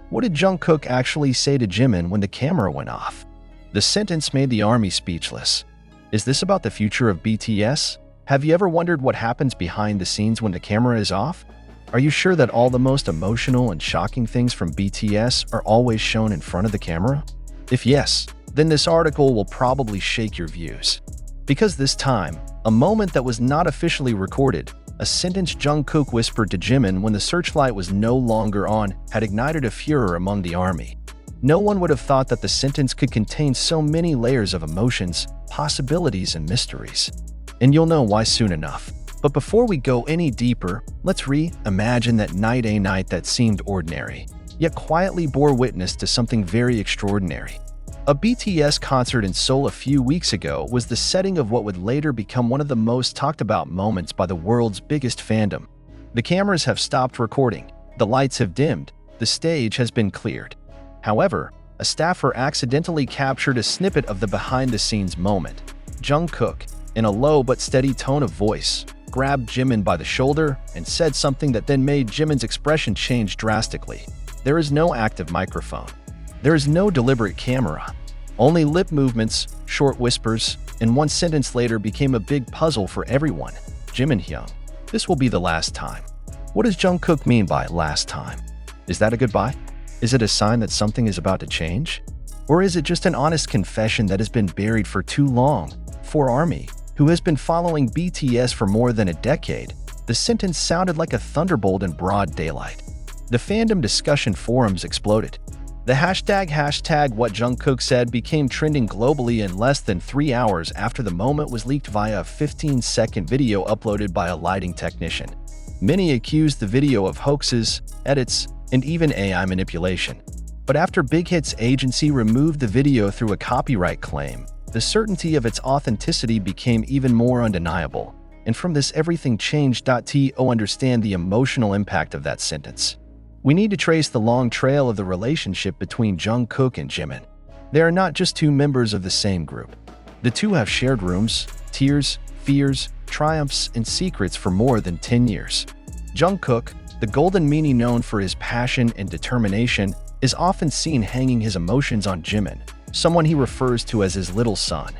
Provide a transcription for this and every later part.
What did Jungkook actually say to Jimin when the camera went off? The sentence made the army speechless. Is this about the future of BTS? Have you ever wondered what happens behind the scenes when the camera is off? Are you sure that all the most emotional and shocking things from BTS are always shown in front of the camera? If yes, then this article will probably shake your views. Because this time, a moment that was not officially recorded, a sentence Jungkook whispered to Jimin when the searchlight was no longer on, had ignited a furor among the army. No one would have thought that the sentence could contain so many layers of emotions, possibilities, and mysteries. And you'll know why soon enough. But before we go any deeper, let's imagine that night, a night that seemed ordinary, yet quietly bore witness to something very extraordinary. A BTS concert in Seoul a few weeks ago was the setting of what would later become one of the most talked about moments by the world's biggest fandom. The cameras have stopped recording, the lights have dimmed, the stage has been cleared. However, a staffer accidentally captured a snippet of the behind-the-scenes moment. Jungkook, in a low but steady tone of voice, grabbed Jimin by the shoulder and said something that then made Jimin's expression change drastically. There is no active microphone. There is no deliberate camera. Only lip movements, short whispers, and one sentence later became a big puzzle for everyone. Jimin, this will be the last time. What does Jungkook mean by last time? Is that a goodbye? Is it a sign that something is about to change? Or is it just an honest confession that has been buried for too long? For ARMY, who has been following BTS for more than a decade, the sentence sounded like a thunderbolt in broad daylight. The fandom discussion forums exploded. The hashtag what Jungkook said became trending globally in less than 3 hours after the moment was leaked via a 15-second video uploaded by a lighting technician. Many accused the video of hoaxes, edits, and even AI manipulation. But after Big Hit's agency removed the video through a copyright claim, the certainty of its authenticity became even more undeniable. And from this everything changed. To understand the emotional impact of that sentence, we need to trace the long trail of the relationship between Jungkook and Jimin. They are not just two members of the same group. The two have shared rooms, tears, fears, triumphs, and secrets for more than 10 years. Jungkook, the golden meanie known for his passion and determination, is often seen hanging his emotions on Jimin, someone he refers to as his little son.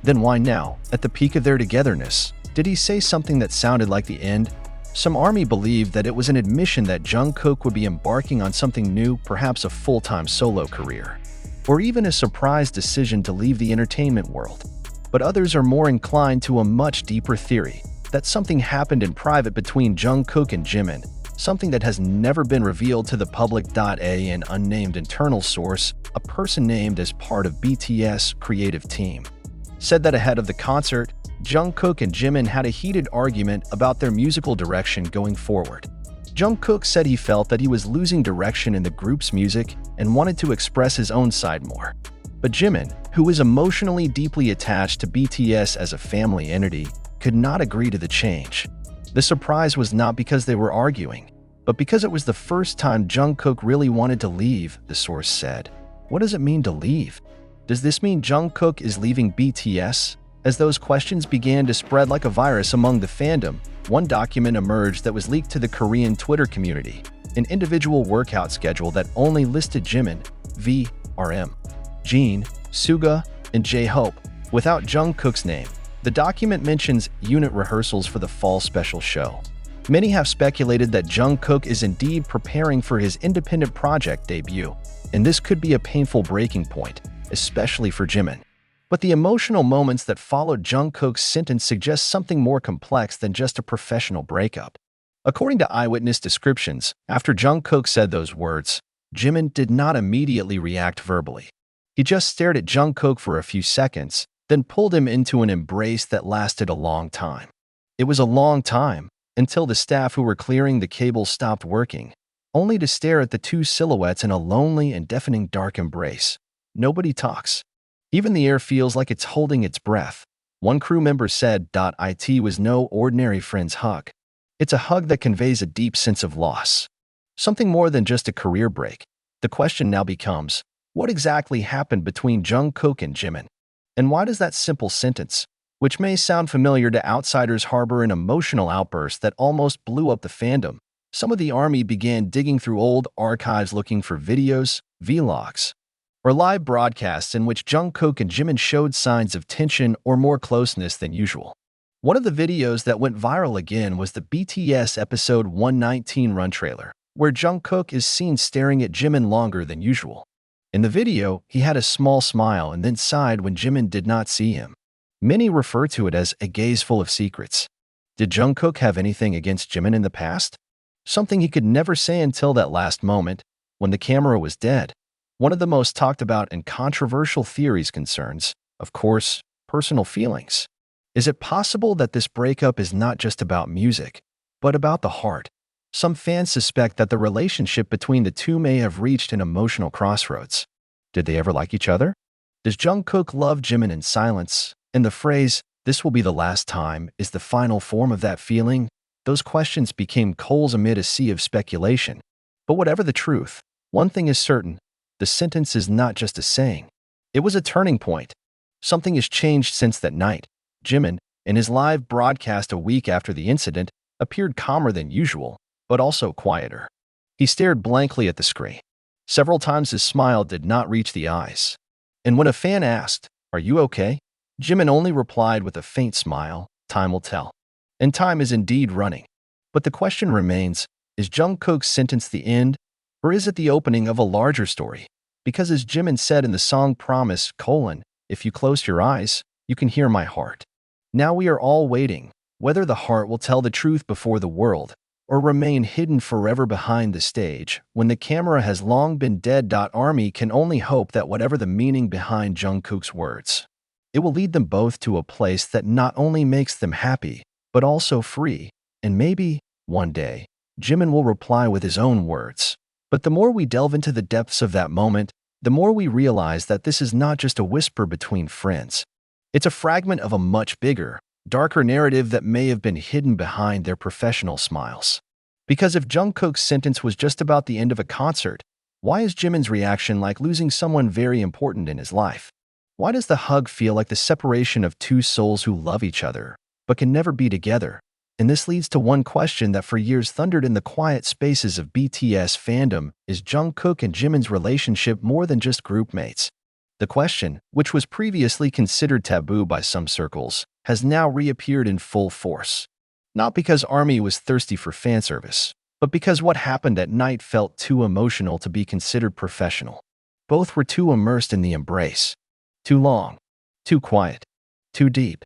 Then why now, at the peak of their togetherness, did he say something that sounded like the end? Some ARMY believed that it was an admission that Jungkook would be embarking on something new, perhaps a full-time solo career, or even a surprise decision to leave the entertainment world. But others are more inclined to a much deeper theory, that something happened in private between Jungkook and Jimin, something that has never been revealed to the public. An unnamed internal source, a person named as part of BTS creative team, said that ahead of the concert, Jungkook and Jimin had a heated argument about their musical direction going forward. Jungkook said he felt that he was losing direction in the group's music and wanted to express his own side more. But Jimin, who is emotionally deeply attached to BTS as a family entity, could not agree to the change. The surprise was not because they were arguing, but because it was the first time Jungkook really wanted to leave, the source said. What does it mean to leave? Does this mean Jungkook is leaving BTS? As those questions began to spread like a virus among the fandom, one document emerged that was leaked to the Korean Twitter community, an individual workout schedule that only listed Jimin, RM, Jin, Suga, and J-Hope, without Jungkook's name. The document mentions unit rehearsals for the fall special show. Many have speculated that Jungkook is indeed preparing for his independent project debut, and this could be a painful breaking point, especially for Jimin. But the emotional moments that followed Jungkook's sentence suggest something more complex than just a professional breakup. According to eyewitness descriptions, after Jungkook said those words, Jimin did not immediately react verbally. He just stared at Jungkook for a few seconds, then pulled him into an embrace that lasted a long time. It was a long time, until the staff who were clearing the cables stopped working, only to stare at the two silhouettes in a lonely and deafening dark embrace. Nobody talks. Even the air feels like it's holding its breath. One crew member said, "It was no ordinary friend's hug. It's a hug that conveys a deep sense of loss. Something more than just a career break." The question now becomes, what exactly happened between Jungkook and Jimin? And why does that simple sentence, which may sound familiar to outsiders, harbor an emotional outburst that almost blew up the fandom? some of the army began digging through old archives looking for videos, vlogs, or live broadcasts in which Jungkook and Jimin showed signs of tension or more closeness than usual. One of the videos that went viral again was the BTS episode 119 run trailer, where Jungkook is seen staring at Jimin longer than usual. In the video, he had a small smile and then sighed when Jimin did not see him. Many refer to it as a gaze full of secrets. Did Jungkook have anything against Jimin in the past? Something he could never say until that last moment, when the camera was dead. One of the most talked about and controversial theories concerns, of course, personal feelings. Is it possible that this breakup is not just about music, but about the heart? Some fans suspect that the relationship between the two may have reached an emotional crossroads. Did they ever like each other? Does Jungkook love Jimin in silence? And the phrase, "this will be the last time," is the final form of that feeling? Those questions became coals amid a sea of speculation. But whatever the truth, one thing is certain: the sentence is not just a saying. It was a turning point. Something has changed since that night. Jimin, in his live broadcast a week after the incident, appeared calmer than usual, but also quieter. He stared blankly at the screen. Several times his smile did not reach the eyes. And when a fan asked, "Are you okay?" Jimin only replied with a faint smile, "Time will tell." And time is indeed running. But the question remains, is Jungkook's sentence the end, or is it the opening of a larger story? Because as Jimin said in the song Promise, "If you close your eyes, you can hear my heart." Now we are all waiting, whether the heart will tell the truth before the world, or remain hidden forever behind the stage, when the camera has long been dead. Army can only hope that whatever the meaning behind Jungkook's words, it will lead them both to a place that not only makes them happy, but also free. And maybe, one day, Jimin will reply with his own words. But the more we delve into the depths of that moment, the more we realize that this is not just a whisper between friends. It's a fragment of a much bigger, darker narrative that may have been hidden behind their professional smiles. Because if Jungkook's sentence was just about the end of a concert, why is Jimin's reaction like losing someone very important in his life? Why does the hug feel like the separation of two souls who love each other, but can never be together? And this leads to one question that for years thundered in the quiet spaces of BTS fandom: is Jungkook and Jimin's relationship more than just group mates? The question, which was previously considered taboo by some circles, has now reappeared in full force. Not because ARMY was thirsty for fan service, but because what happened at night felt too emotional to be considered professional. Both were too immersed in the embrace. Too long, too quiet, too deep,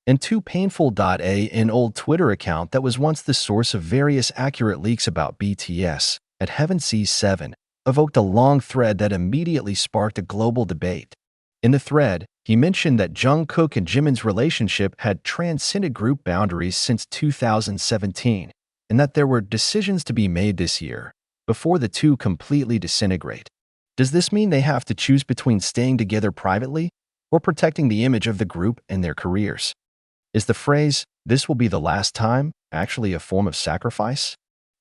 and too painful. An old Twitter account that was once the source of various accurate leaks about BTS, at Heaven Sees 7, evoked a long thread that immediately sparked a global debate. In the thread, he mentioned that Jungkook and Jimin's relationship had transcended group boundaries since 2017, and that there were decisions to be made this year before the two completely disintegrate. Does this mean they have to choose between staying together privately or protecting the image of the group and their careers? Is the phrase, "this will be the last time," actually a form of sacrifice?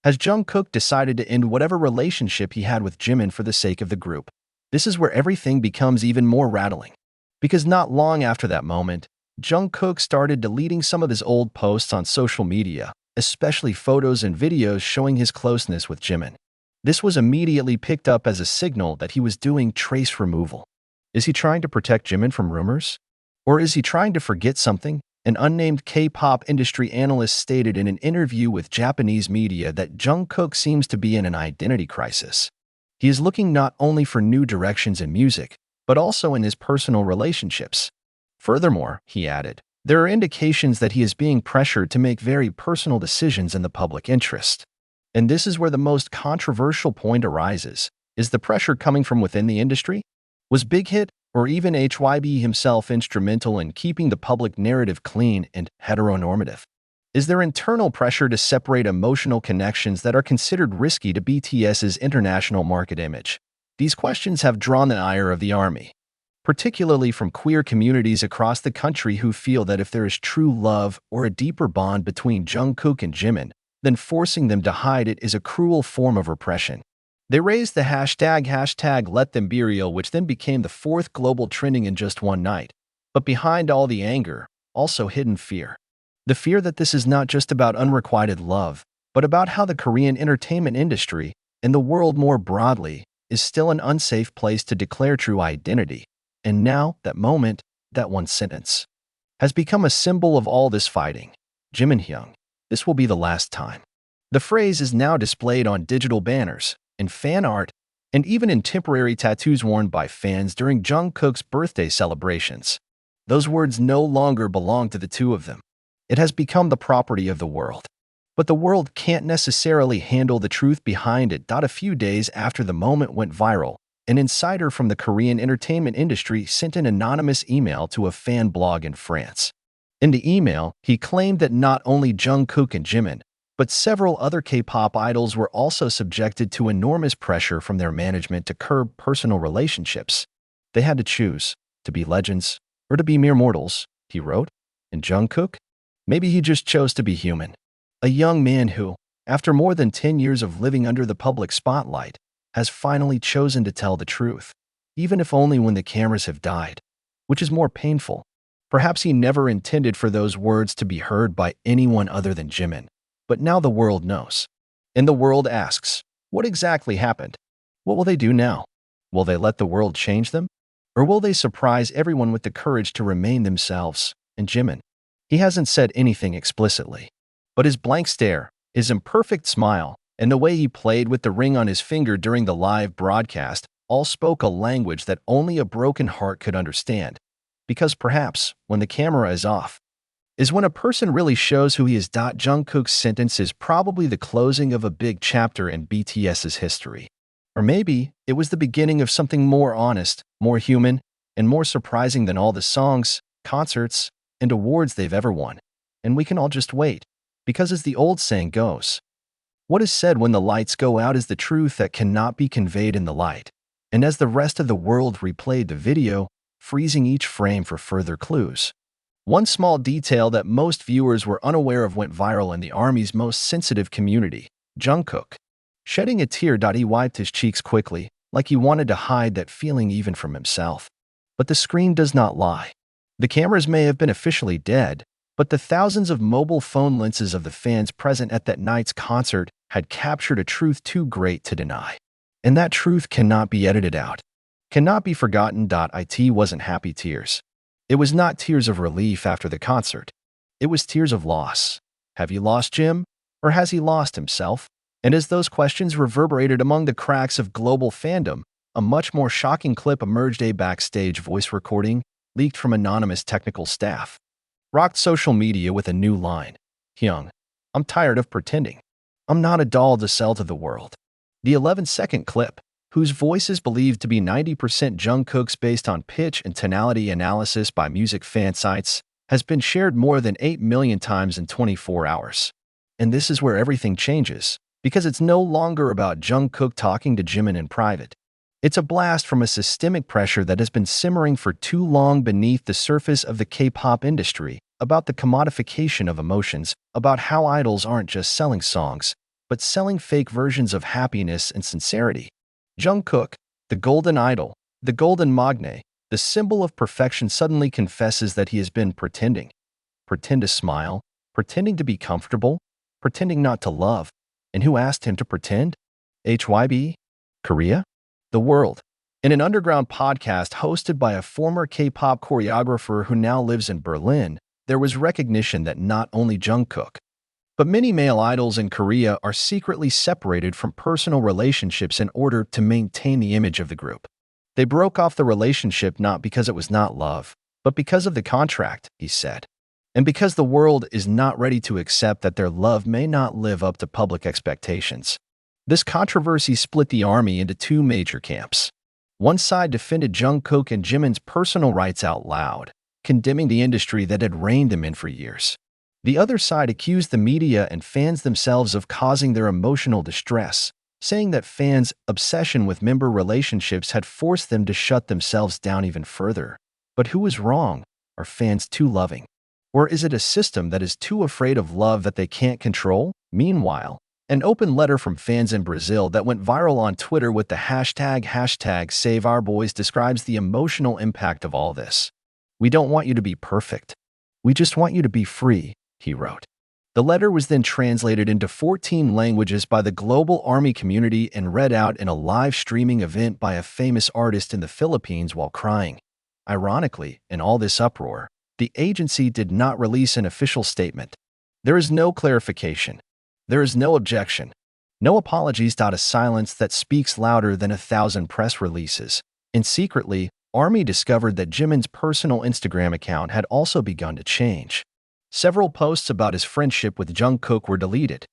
Has Jungkook decided to end whatever relationship he had with Jimin for the sake of the group? This is where everything becomes even more rattling. Because not long after that moment, Jungkook started deleting some of his old posts on social media, especially photos and videos showing his closeness with Jimin. This was immediately picked up as a signal that he was doing trace removal. Is he trying to protect Jimin from rumors? Or is he trying to forget something? An unnamed K-pop industry analyst stated in an interview with Japanese media that Jungkook seems to be in an identity crisis. He is looking not only for new directions in music, but also in his personal relationships. Furthermore, he added, there are indications that he is being pressured to make very personal decisions in the public interest. And this is where the most controversial point arises. Is the pressure coming from within the industry? Was Big Hit or even HYB himself instrumental in keeping the public narrative clean and heteronormative? Is there internal pressure to separate emotional connections that are considered risky to BTS's international market image? These questions have drawn the ire of the ARMY, particularly from queer communities across the country who feel that if there is true love or a deeper bond between Jungkook and Jimin, then forcing them to hide it is a cruel form of repression. They raised the hashtag #LetThemBeReal, which then became the fourth global trending in just one night. But behind all the anger, also hidden fear. The fear that this is not just about unrequited love, but about how the Korean entertainment industry, and the world more broadly, is still an unsafe place to declare true identity. And now, that moment, that one sentence, has become a symbol of all this fighting. Jimin, this will be the last time. The phrase is now displayed on digital banners, in fan art, and even in temporary tattoos worn by fans during Jungkook's birthday celebrations. Those words no longer belong to the two of them. It has become the property of the world. But the world can't necessarily handle the truth behind it. A few days after the moment went viral, an insider from the Korean entertainment industry sent an anonymous email to a fan blog in France. In the email, he claimed that not only Jungkook and Jimin, but several other K-pop idols were also subjected to enormous pressure from their management to curb personal relationships. They had to choose, to be legends or to be mere mortals, he wrote. And Jungkook? Maybe he just chose to be human. A young man who, after more than 10 years of living under the public spotlight, has finally chosen to tell the truth, even if only when the cameras have died, which is more painful. Perhaps he never intended for those words to be heard by anyone other than Jimin. But now the world knows. And the world asks, what exactly happened? What will they do now? Will they let the world change them? Or will they surprise everyone with the courage to remain themselves? And Jimin? He hasn't said anything explicitly. But his blank stare, his imperfect smile, and the way he played with the ring on his finger during the live broadcast all spoke a language that only a broken heart could understand. Because perhaps, when the camera is off, is when a person really shows who he is. Jungkook's sentence is probably the closing of a big chapter in BTS's history. Or maybe it was the beginning of something more honest, more human, and more surprising than all the songs, concerts, and awards they've ever won. And we can all just wait. Because as the old saying goes, what is said when the lights go out is the truth that cannot be conveyed in the light. And as the rest of the world replayed the video, freezing each frame for further clues, one small detail that most viewers were unaware of went viral in the ARMY's most sensitive community. Jungkook, shedding a tear. He wiped his cheeks quickly, like he wanted to hide that feeling even from himself. But the screen does not lie. The cameras may have been officially dead, but the thousands of mobile phone lenses of the fans present at that night's concert had captured a truth too great to deny. And that truth cannot be edited out, cannot be forgotten. It wasn't happy tears. It was not tears of relief after the concert. It was tears of loss. Have you lost Jim? Or has he lost himself? And as those questions reverberated among the cracks of global fandom, a much more shocking clip emerged. A backstage voice recording, leaked from anonymous technical staff, rocked social media with a new line. Hyung, I'm tired of pretending. I'm not a doll to sell to the world. The 11-second clip, whose voice is believed to be 90% Jungkook's based on pitch and tonality analysis by music fan sites, has been shared more than 8 million times in 24 hours. And this is where everything changes, because it's no longer about Jungkook talking to Jimin in private. It's a blast from a systemic pressure that has been simmering for too long beneath the surface of the K-pop industry, about the commodification of emotions, about how idols aren't just selling songs, but selling fake versions of happiness and sincerity. Jungkook, the golden idol, the golden magne, the symbol of perfection, suddenly confesses that he has been pretending. Pretend to smile, pretending to be comfortable, pretending not to love. And who asked him to pretend? HYB? Korea? The world. In an underground podcast hosted by a former K-pop choreographer who now lives in Berlin, there was recognition that not only Jungkook, but many male idols in Korea are secretly separated from personal relationships in order to maintain the image of the group. They broke off the relationship not because it was not love, but because of the contract, he said. And because the world is not ready to accept that their love may not live up to public expectations. This controversy split the ARMY into two major camps. One side defended Jungkook and Jimin's personal rights out loud, condemning the industry that had reined them in for years. The other side accused the media and fans themselves of causing their emotional distress, saying that fans' obsession with member relationships had forced them to shut themselves down even further. But who is wrong? Are fans too loving? Or is it a system that is too afraid of love that they can't control? Meanwhile, an open letter from fans in Brazil that went viral on Twitter with the hashtag #SaveOurBoys describes the emotional impact of all this. We don't want you to be perfect. We just want you to be free, he wrote. The letter was then translated into 14 languages by the global army community and read out in a live streaming event by a famous artist in the Philippines while crying. Ironically, in all this uproar, the agency did not release an official statement. There is no clarification. There is no objection. No apologies. A silence that speaks louder than 1,000 press releases. And secretly, Army discovered that Jimin's personal Instagram account had also begun to change. Several posts about his friendship with Jungkook were deleted.